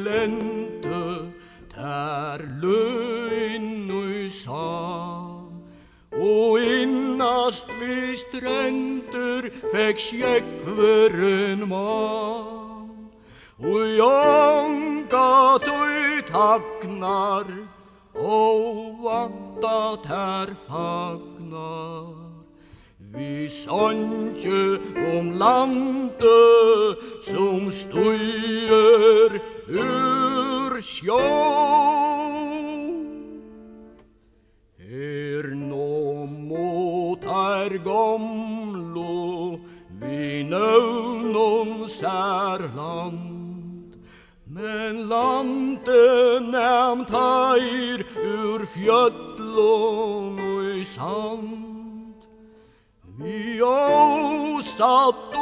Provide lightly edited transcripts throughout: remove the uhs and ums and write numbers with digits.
lente der løgn i sa. Og innast vi strender fikk skjeggveren mann. Og jonga tøy taknar og vanta ter fagnar. Vi sonje landet som støyer ur sjå. Nå mot gamlo vi nøvnons land, men landet nevnt ur fjöllon og i sand. Vi satt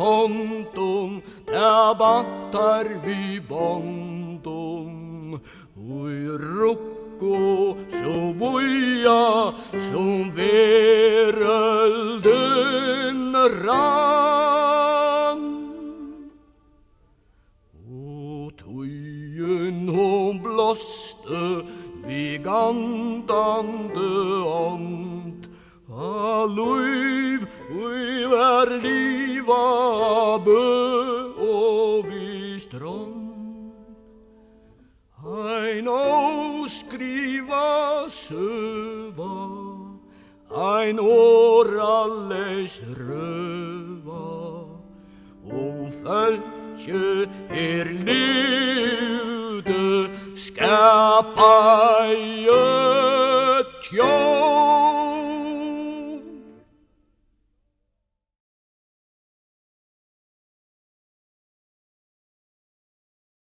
håndon, der battar vi bondon, og i rukko så voja som verölden rann. Og tøyen blåste vi gandande ånd, Alluiv, vi var liva bø og vi strand. Ein skriva søva, ein årales røva, fölkje levde skapa i ett